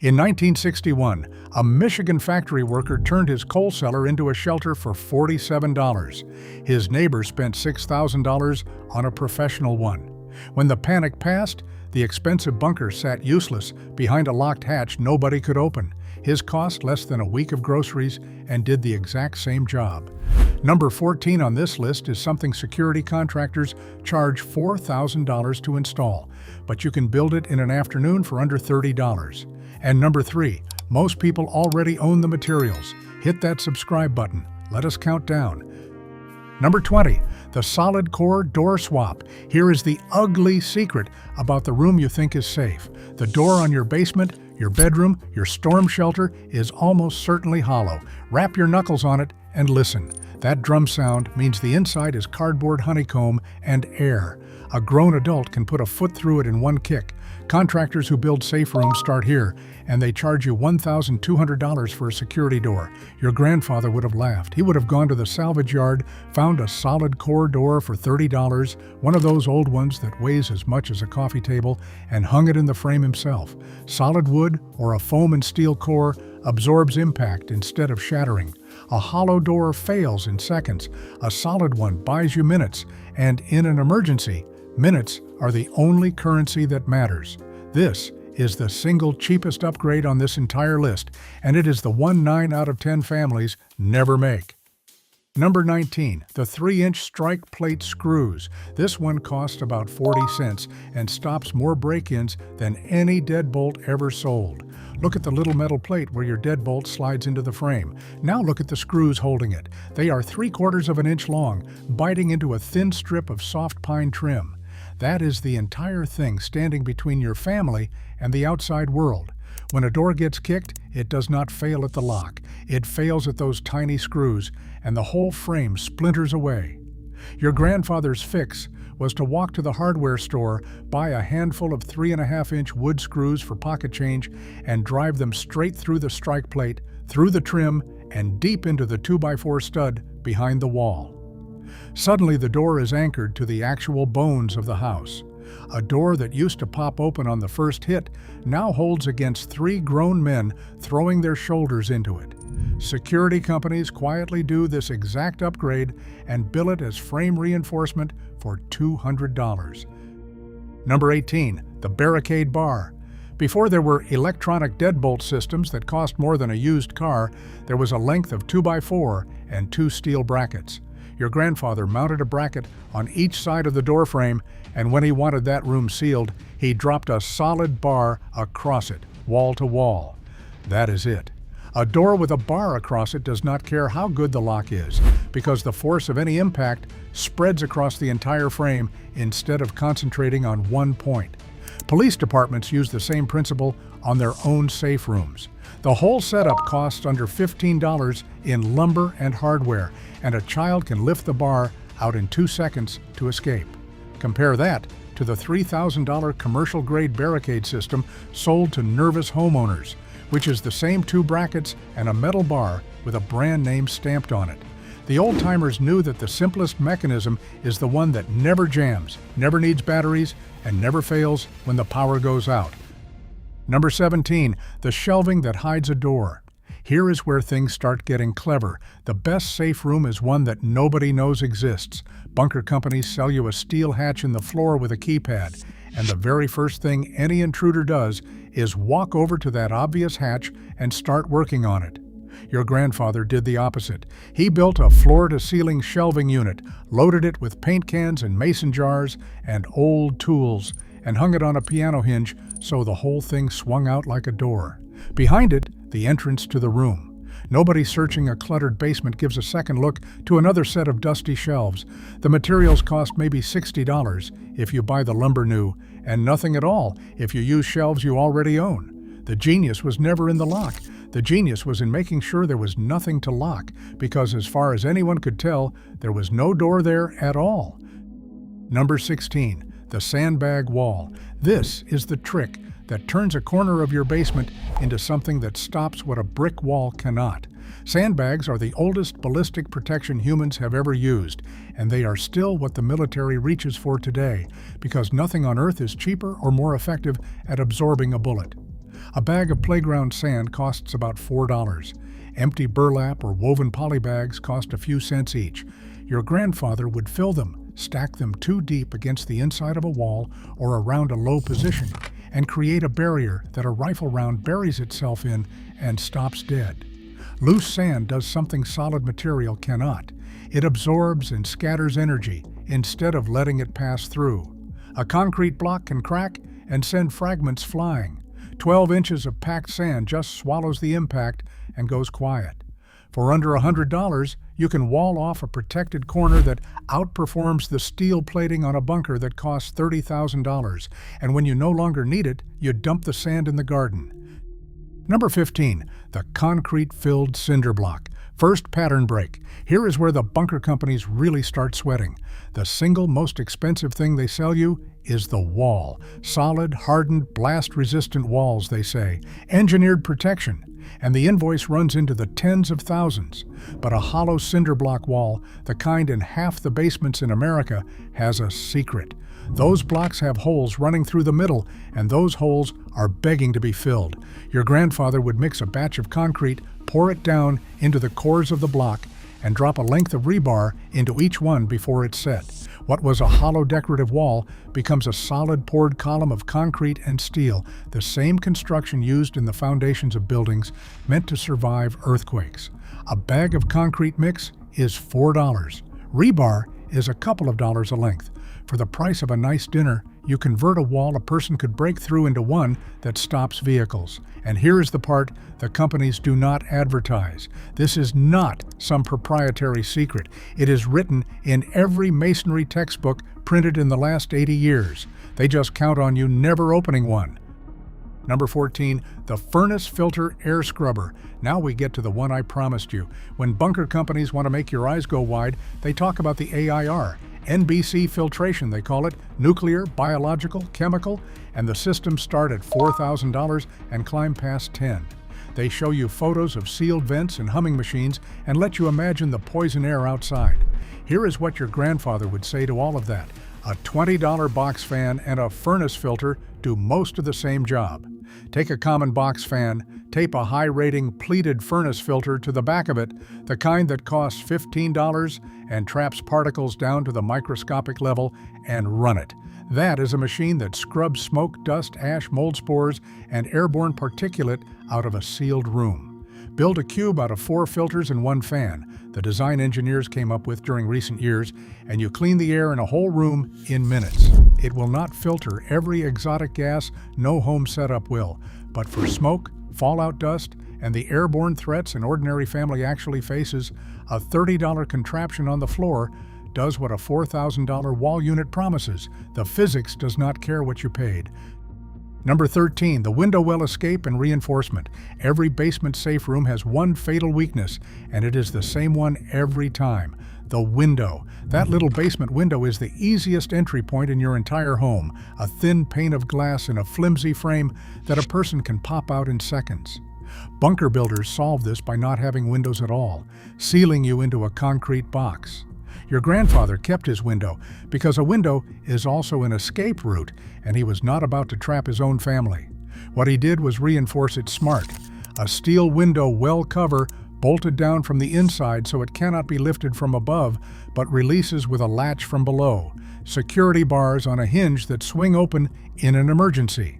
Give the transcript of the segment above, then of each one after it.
In 1961, a Michigan factory worker turned his coal cellar into a shelter for $47. His neighbor spent $6,000 on a professional one. When the panic passed, the expensive bunker sat useless behind a locked hatch nobody could open. His cost less than a week of groceries and did the exact same job. Number 14 on this list is something security contractors charge $4,000 to install, but you can build it in an afternoon for under $30. And number 3, most people already own the materials. Hit that subscribe button. Let us count down. Number 20, the solid core door swap. Here is the ugly secret about the room you think is safe. The door on your basement, your bedroom, your storm shelter is almost certainly hollow. Wrap your knuckles on it and listen. That drum sound means the inside is cardboard honeycomb and air. A grown adult can put a foot through it in one kick. Contractors who build safe rooms start here, and they charge you $1,200 for a security door. Your grandfather would have laughed. He would have gone to the salvage yard, found a solid core door for $30, one of those old ones that weighs as much as a coffee table, and hung it in the frame himself. Solid wood or a foam and steel core absorbs impact instead of shattering. A hollow door fails in seconds. A solid one buys you minutes, and in an emergency, minutes are the only currency that matters. This is the single cheapest upgrade on this entire list, and it is the one 9 out of 10 families never make. Number 19, the 3-inch strike plate screws. This one costs about 40 cents and stops more break-ins than any deadbolt ever sold. Look at the little metal plate where your deadbolt slides into the frame. Now look at the screws holding it. They are 3/4 of an inch long, biting into a thin strip of soft pine trim. That is the entire thing standing between your family and the outside world. When a door gets kicked, it does not fail at the lock. It fails at those tiny screws, and the whole frame splinters away. Your grandfather's fix was to walk to the hardware store, buy a handful of 3.5-inch wood screws for pocket change, and drive them straight through the strike plate, through the trim, and deep into the 2x4 stud behind the wall. Suddenly the door is anchored to the actual bones of the house. A door that used to pop open on the first hit now holds against 3 grown men throwing their shoulders into it. Security companies quietly do this exact upgrade and bill it as frame reinforcement for $200. Number 18, the Barricade bar. Before there were electronic deadbolt systems that cost more than a used car, there was a length of 2x4 and 2 steel brackets. Your grandfather mounted a bracket on each side of the door frame, and when he wanted that room sealed, he dropped a solid bar across it, wall to wall. That is it. A door with a bar across it does not care how good the lock is, because the force of any impact spreads across the entire frame instead of concentrating on one point. Police departments use the same principle on their own safe rooms. The whole setup costs under $15 in lumber and hardware, and a child can lift the bar out in 2 seconds to escape. Compare that to the $3,000 commercial-grade Barricade system sold to nervous homeowners, which is the same 2 brackets and a metal bar with a brand name stamped on it. The old-timers knew that the simplest mechanism is the one that never jams, never needs batteries, and never fails when the power goes out. Number 17, the shelving that hides a door. Here is where things start getting clever. The best safe room is one that nobody knows exists. Bunker companies sell you a steel hatch in the floor with a keypad, and the very first thing any intruder does is walk over to that obvious hatch and start working on it. Your grandfather did the opposite. He built a floor-to-ceiling shelving unit, loaded it with paint cans and mason jars and old tools, and hung it on a piano hinge so the whole thing swung out like a door. Behind it, the entrance to the room. Nobody searching a cluttered basement gives a second look to another set of dusty shelves. The materials cost maybe $60 if you buy the lumber new, and nothing at all if you use shelves you already own. The genius was never in the lock. The genius was in making sure there was nothing to lock, because as far as anyone could tell, there was no door there at all. Number 16, the sandbag wall. This is the trick that turns a corner of your basement into something that stops what a brick wall cannot. Sandbags are the oldest ballistic protection humans have ever used, and they are still what the military reaches for today, because nothing on Earth is cheaper or more effective at absorbing a bullet. A bag of playground sand costs about $4. Empty burlap or woven poly bags cost a few cents each. Your grandfather would fill them, stack them too deep against the inside of a wall or around a low position, and create a barrier that a rifle round buries itself in and stops dead. Loose sand does something solid material cannot. It absorbs and scatters energy instead of letting it pass through. A concrete block can crack and send fragments flying. 12 inches of packed sand just swallows the impact and goes quiet. For under $100, you can wall off a protected corner that outperforms the steel plating on a bunker that costs $30,000, and when you no longer need it, you dump the sand in the garden. Number 15, the concrete-filled cinder block. First pattern break. Here is where the bunker companies really start sweating. The single most expensive thing they sell you is the wall. Solid, hardened, blast-resistant walls, they say. Engineered protection. And the invoice runs into the tens of thousands. But a hollow cinder block wall, the kind in half the basements in America, has a secret. Those blocks have holes running through the middle, and those holes are begging to be filled. Your grandfather would mix a batch of concrete, pour it down into the cores of the block, and drop a length of rebar into each one before it's set. What was a hollow decorative wall becomes a solid poured column of concrete and steel, the same construction used in the foundations of buildings meant to survive earthquakes. A bag of concrete mix is $4. Rebar is a couple of dollars a length. For the price of a nice dinner, you convert a wall a person could break through into one that stops vehicles. And here is the part the companies do not advertise. This is not some proprietary secret. It is written in every masonry textbook printed in the last 80 years. They just count on you never opening one. Number 14, the furnace filter air scrubber. Now we get to the one I promised you. When bunker companies want to make your eyes go wide, they talk about the AIR. NBC filtration, they call it, nuclear, biological, chemical, and the systems start at $4,000 and climb past $10,000. They show you photos of sealed vents and humming machines and let you imagine the poison air outside. Here is what your grandfather would say to all of that. A $20 box fan and a furnace filter do most of the same job. Take a common box fan, tape a high-rating pleated furnace filter to the back of it, the kind that costs $15 and traps particles down to the microscopic level, and run it. That is a machine that scrubs smoke, dust, ash, mold spores, and airborne particulate out of a sealed room. Build a cube out of 4 filters and 1 fan, the design engineers came up with during recent years, and you clean the air in a whole room in minutes. It will not filter every exotic gas no home setup will, but for smoke, fallout dust, and the airborne threats an ordinary family actually faces, a $30 contraption on the floor does what a $4,000 wall unit promises. The physics does not care what you paid. Number 13, the window well escape and reinforcement. Every basement safe room has one fatal weakness, and it is the same one every time. The window. That little basement window is the easiest entry point in your entire home, a thin pane of glass in a flimsy frame that a person can pop out in seconds. Bunker builders solve this by not having windows at all, sealing you into a concrete box. Your grandfather kept his window because a window is also an escape route, and he was not about to trap his own family. What he did was reinforce it smart. A steel window well cover bolted down from the inside so it cannot be lifted from above, but releases with a latch from below. Security bars on a hinge that swing open in an emergency.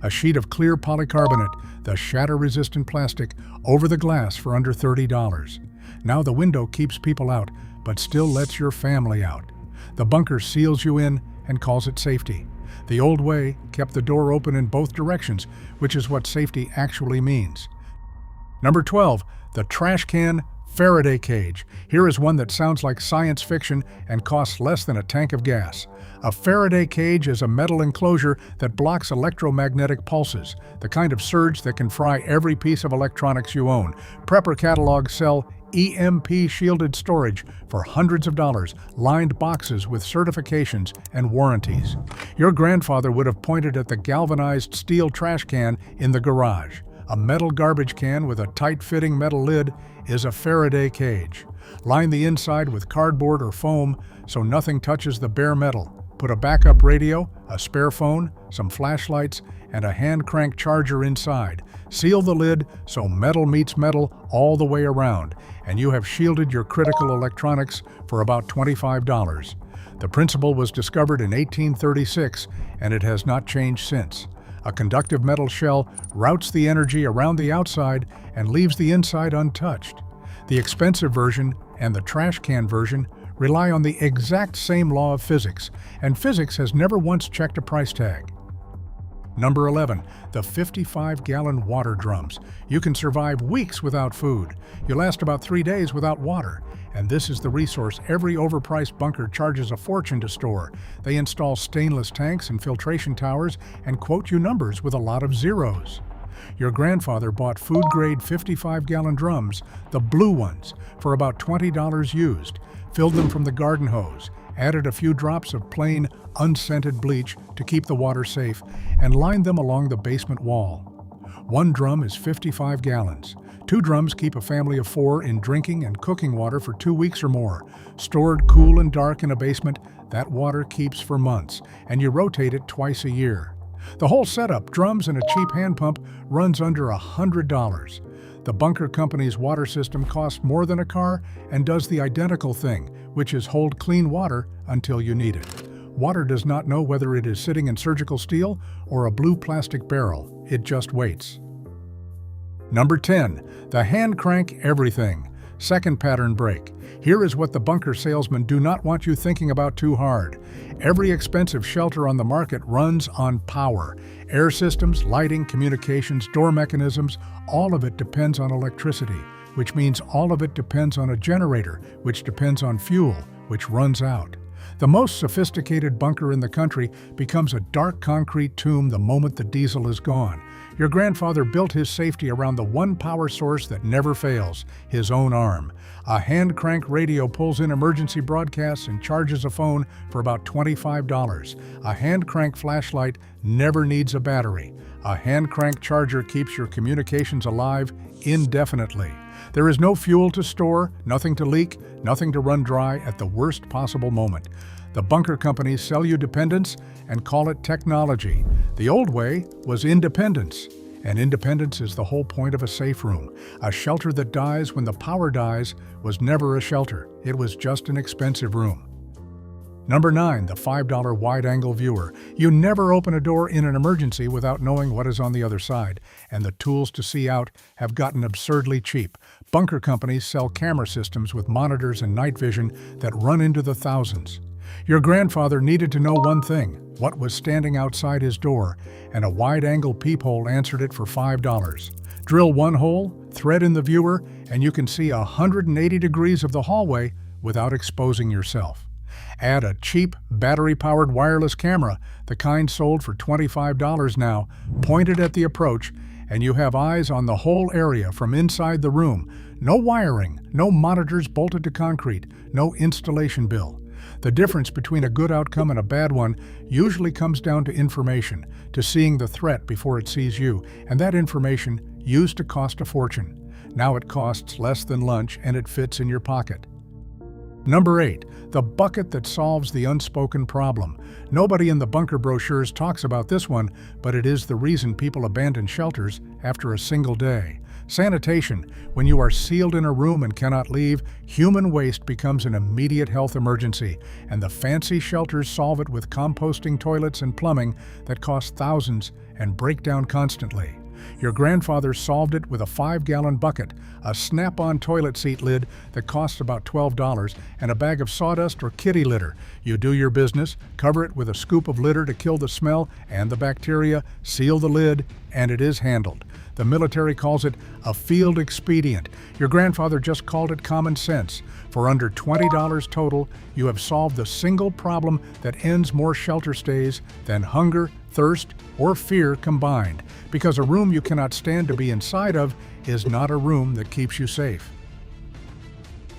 A sheet of clear polycarbonate, the shatter-resistant plastic, over the glass for under $30. Now the window keeps people out, but still lets your family out. The bunker seals you in and calls it safety. The old way kept the door open in both directions, which is what safety actually means. Number 12, the trash can Faraday cage. Here is one that sounds like science fiction and costs less than a tank of gas. A Faraday cage is a metal enclosure that blocks electromagnetic pulses, the kind of surge that can fry every piece of electronics you own. Prepper catalogs sell EMP-shielded storage for hundreds of dollars, lined boxes with certifications and warranties. Your grandfather would have pointed at the galvanized steel trash can in the garage. A metal garbage can with a tight-fitting metal lid is a Faraday cage. Line the inside with cardboard or foam so nothing touches the bare metal. Put a backup radio, a spare phone, some flashlights, and a hand-crank charger inside. Seal the lid so metal meets metal all the way around, and you have shielded your critical electronics for about $25. The principle was discovered in 1836, and it has not changed since. A conductive metal shell routes the energy around the outside and leaves the inside untouched. The expensive version and the trash can version rely on the exact same law of physics, and physics has never once checked a price tag. Number 11, the 55-gallon water drums. You can survive weeks without food. You last about 3 days without water. And this is the resource every overpriced bunker charges a fortune to store. They install stainless tanks and filtration towers and quote you numbers with a lot of zeros. Your grandfather bought food-grade 55-gallon drums, the blue ones, for about $20 used, filled them from the garden hose, added a few drops of plain, unscented bleach to keep the water safe, and lined them along the basement wall. One drum is 55 gallons. 2 drums keep a family of 4 in drinking and cooking water for 2 weeks or more. Stored cool and dark in a basement, that water keeps for months, and you rotate it twice a year. The whole setup, drums and a cheap hand pump, runs under $100. The bunker company's water system costs more than a car and does the identical thing, which is hold clean water until you need it. Water does not know whether it is sitting in surgical steel or a blue plastic barrel. It just waits. Number 10, the hand crank everything. Second pattern break. Here is what the bunker salesmen do not want you thinking about too hard. Every expensive shelter on the market runs on power. Air systems, lighting, communications, door mechanisms, all of it depends on electricity, which means all of it depends on a generator, which depends on fuel, which runs out. The most sophisticated bunker in the country becomes a dark concrete tomb the moment the diesel is gone. Your grandfather built his safety around the one power source that never fails, his own arm. A hand-crank radio pulls in emergency broadcasts and charges a phone for about $25. A hand-crank flashlight never needs a battery. A hand-crank charger keeps your communications alive indefinitely. There is no fuel to store, nothing to leak, nothing to run dry at the worst possible moment. The bunker companies sell you dependence and call it technology. The old way was independence, and independence is the whole point of a safe room. A shelter that dies when the power dies was never a shelter. It was just an expensive room. Number 9, the $5 wide-angle viewer. You never open a door in an emergency without knowing what is on the other side, and the tools to see out have gotten absurdly cheap. Bunker companies sell camera systems with monitors and night vision that run into the thousands. Your grandfather needed to know one thing, what was standing outside his door, and a wide-angle peephole answered it for $5. Drill one hole, thread in the viewer, and you can see 180 degrees of the hallway without exposing yourself. Add a cheap, battery-powered wireless camera, the kind sold for $25 now, pointed at the approach, and you have eyes on the whole area from inside the room. No wiring, no monitors bolted to concrete, no installation bill. The difference between a good outcome and a bad one usually comes down to information, to seeing the threat before it sees you, and that information used to cost a fortune. Now it costs less than lunch and it fits in your pocket. Number 8, the bucket that solves the unspoken problem. Nobody in the bunker brochures talks about this one, but it is the reason people abandon shelters after a single day. Sanitation. When you are sealed in a room and cannot leave, human waste becomes an immediate health emergency, and the fancy shelters solve it with composting toilets and plumbing that cost thousands and break down constantly. Your grandfather solved it with a 5-gallon bucket, a snap-on toilet seat lid that costs about $12, and a bag of sawdust or kitty litter. You do your business, cover it with a scoop of litter to kill the smell and the bacteria, seal the lid, and it is handled. The military calls it a field expedient. Your grandfather just called it common sense. For under $20 total, you have solved the single problem that ends more shelter stays than hunger, thirst, or fear combined, because a room you cannot stand to be inside of is not a room that keeps you safe.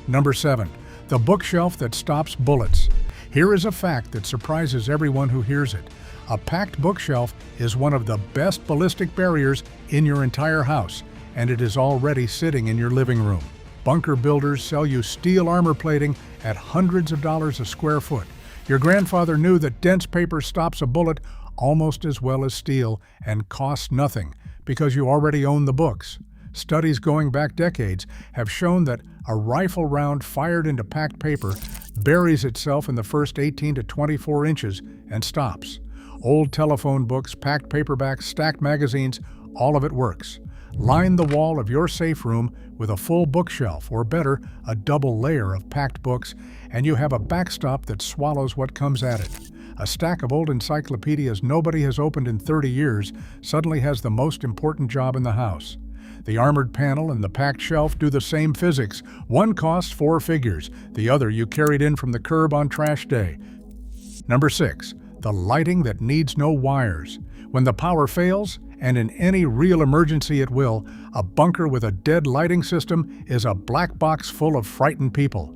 Number 7, the bookshelf that stops bullets. Here is a fact that surprises everyone who hears it. A packed bookshelf is one of the best ballistic barriers in your entire house, and it is already sitting in your living room. Bunker builders sell you steel armor plating at hundreds of dollars a square foot. Your grandfather knew that dense paper stops a bullet almost as well as steel and costs nothing because you already own the books. Studies going back decades have shown that a rifle round fired into packed paper buries itself in the first 18 to 24 inches and stops. Old telephone books, packed paperbacks, stacked magazines, all of it works. Line the wall of your safe room with a full bookshelf, or better, a double layer of packed books, and you have a backstop that swallows what comes at it. A stack of old encyclopedias nobody has opened in 30 years suddenly has the most important job in the house. The armored panel and the packed shelf do the same physics. One costs 4 figures, the other you carried in from the curb on trash day. Number 6, the lighting that needs no wires. When the power fails, and in any real emergency it will, a bunker with a dead lighting system is a black box full of frightened people.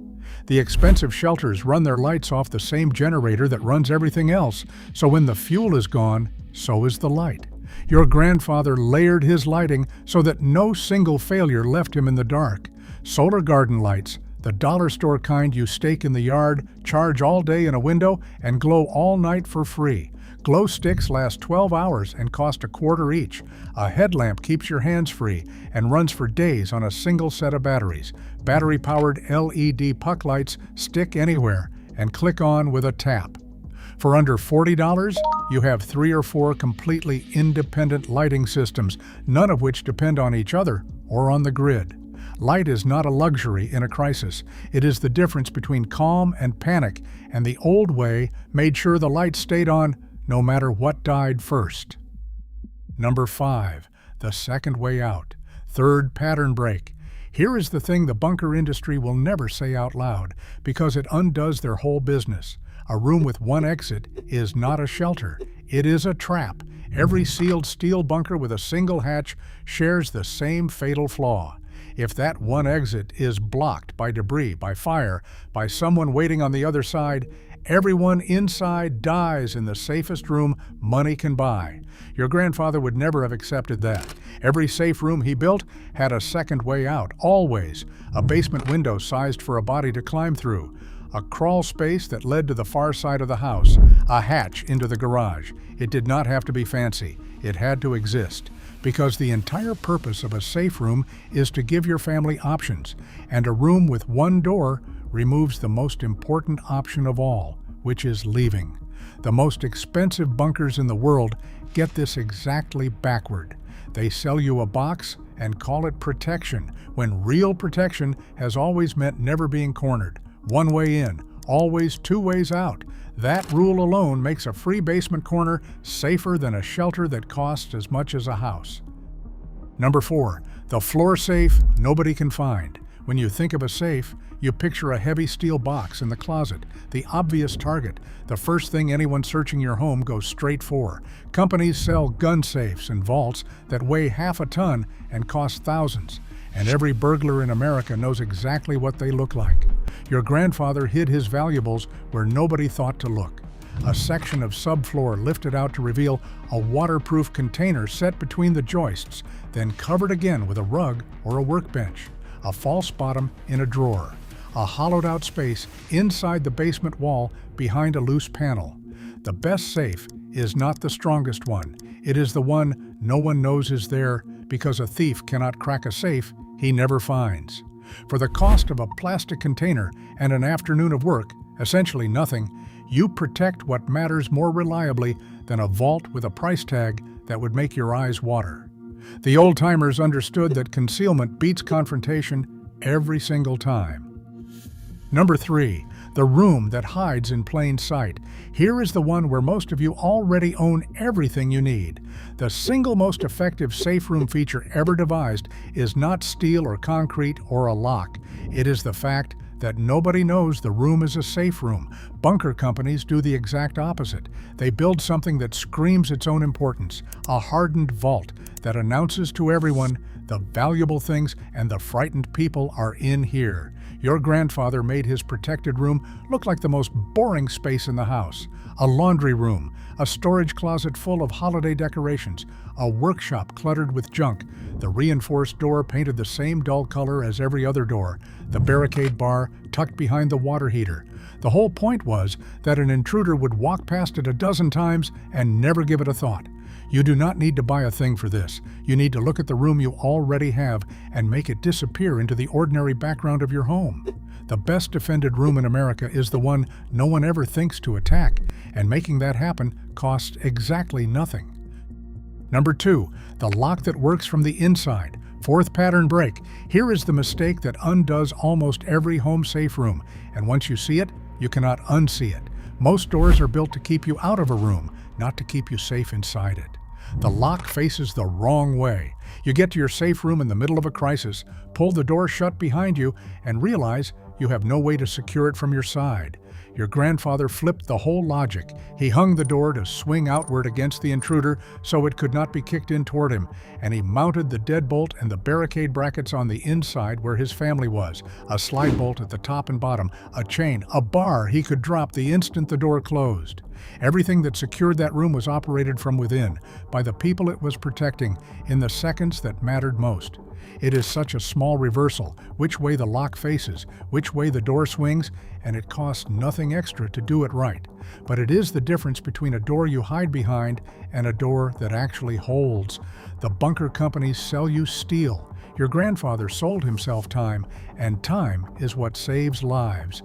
The expensive shelters run their lights off the same generator that runs everything else, so when the fuel is gone, so is the light. Your grandfather layered his lighting so that no single failure left him in the dark. Solar garden lights, the dollar store kind you stake in the yard, charge all day in a window and glow all night for free. Glow sticks last 12 hours and cost $0.25 each. A headlamp keeps your hands free and runs for days on a single set of batteries. Battery-powered LED puck lights stick anywhere and click on with a tap. For under $40, you have 3 or 4 completely independent lighting systems, none of which depend on each other or on the grid. Light is not a luxury in a crisis. It is the difference between calm and panic, and the old way made sure the light stayed on no matter what died first. Number 5, the second way out. Third pattern break. Here is the thing the bunker industry will never say out loud because it undoes their whole business. A room with one exit is not a shelter. It is a trap. Every sealed steel bunker with a single hatch shares the same fatal flaw. If that one exit is blocked by debris, by fire, by someone waiting on the other side, everyone inside dies in the safest room money can buy. Your grandfather would never have accepted that. Every safe room he built had a second way out, always. A basement window sized for a body to climb through. A crawl space that led to the far side of the house. A hatch into the garage. It did not have to be fancy. It had to exist. Because the entire purpose of a safe room is to give your family options, and a room with one door removes the most important option of all, which is leaving. The most expensive bunkers in the world get this exactly backward. They sell you a box and call it protection, when real protection has always meant never being cornered. One way in, always 2 ways out. That rule alone makes a free basement corner safer than a shelter that costs as much as a house. Number 4, the floor safe nobody can find. When you think of a safe, you picture a heavy steel box in the closet, the obvious target, the first thing anyone searching your home goes straight for. Companies sell gun safes and vaults that weigh half a ton and cost thousands, and every burglar in America knows exactly what they look like. Your grandfather hid his valuables where nobody thought to look. A section of subfloor lifted out to reveal a waterproof container set between the joists, then covered again with a rug or a workbench. A false bottom in a drawer. A hollowed-out space inside the basement wall behind a loose panel. The best safe is not the strongest one. It is the one no one knows is there because a thief cannot crack a safe he never finds. For the cost of a plastic container and an afternoon of work, essentially nothing, you protect what matters more reliably than a vault with a price tag that would make your eyes water. The old-timers understood that concealment beats confrontation every single time. Number 3, the room that hides in plain sight. Here is the one where most of you already own everything you need. The single most effective safe room feature ever devised is not steel or concrete or a lock. It is the fact that nobody knows the room is a safe room. Bunker companies do the exact opposite. They build something that screams its own importance, a hardened vault that announces to everyone the valuable things and the frightened people are in here. Your grandfather made his protected room look like the most boring space in the house. A laundry room, a storage closet full of holiday decorations, a workshop cluttered with junk, the reinforced door painted the same dull color as every other door, the barricade bar tucked behind the water heater. The whole point was that an intruder would walk past it a dozen times and never give it a thought. You do not need to buy a thing for this. You need to look at the room you already have and make it disappear into the ordinary background of your home. The best defended room in America is the one no one ever thinks to attack, and making that happen costs exactly nothing. Number 2, the lock that works from the inside. Fourth pattern break. Here is the mistake that undoes almost every home safe room, and once you see it, you cannot unsee it. Most doors are built to keep you out of a room, not to keep you safe inside it. The lock faces the wrong way. You get to your safe room in the middle of a crisis, pull the door shut behind you, and realize you have no way to secure it from your side. Your grandfather flipped the whole logic. He hung the door to swing outward against the intruder so it could not be kicked in toward him, and he mounted the deadbolt and the barricade brackets on the inside where his family was, a slide bolt at the top and bottom, a chain, a bar he could drop the instant the door closed. Everything that secured that room was operated from within, by the people it was protecting, in the seconds that mattered most. It is such a small reversal, which way the lock faces, which way the door swings, and it costs nothing extra to do it right. But it is the difference between a door you hide behind and a door that actually holds. The bunker companies sell you steel. Your grandfather sold himself time, and time is what saves lives.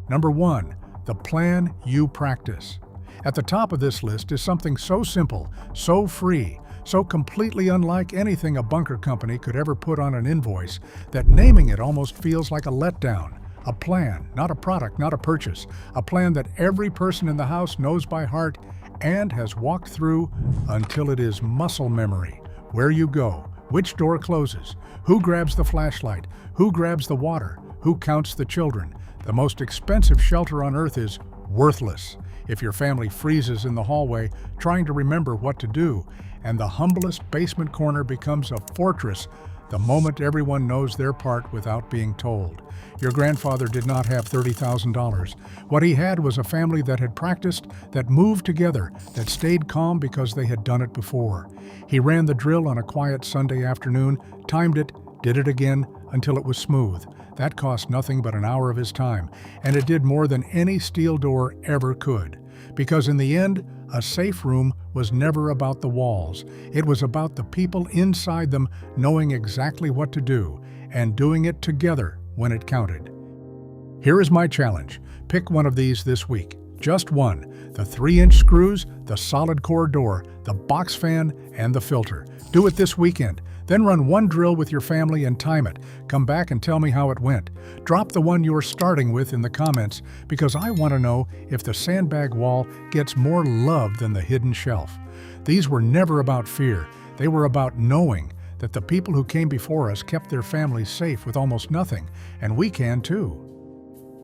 Number 1, the plan you practice. At the top of this list is something so simple, so free, so completely unlike anything a bunker company could ever put on an invoice that naming it almost feels like a letdown. A plan, not a product, not a purchase. A plan that every person in the house knows by heart and has walked through until it is muscle memory. Where you go, which door closes, who grabs the flashlight, who grabs the water, who counts the children. The most expensive shelter on earth is worthless if your family freezes in the hallway trying to remember what to do, and the humblest basement corner becomes a fortress the moment everyone knows their part without being told. Your grandfather did not have $30,000. What he had was a family that had practiced, that moved together, that stayed calm because they had done it before. He ran the drill on a quiet Sunday afternoon, timed it, did it again until it was smooth. That cost nothing but an hour of his time, and it did more than any steel door ever could. Because in the end, a safe room was never about the walls. It was about the people inside them knowing exactly what to do and doing it together when it counted. Here is my challenge. Pick one of these this week. Just one. The 3-inch screws, the solid core door, the box fan, and the filter. Do it this weekend. Then run one drill with your family and time it. Come back and tell me how it went. Drop the one you're starting with in the comments because I want to know if the sandbag wall gets more love than the hidden shelf. These were never about fear. They were about knowing that the people who came before us kept their families safe with almost nothing, and we can too.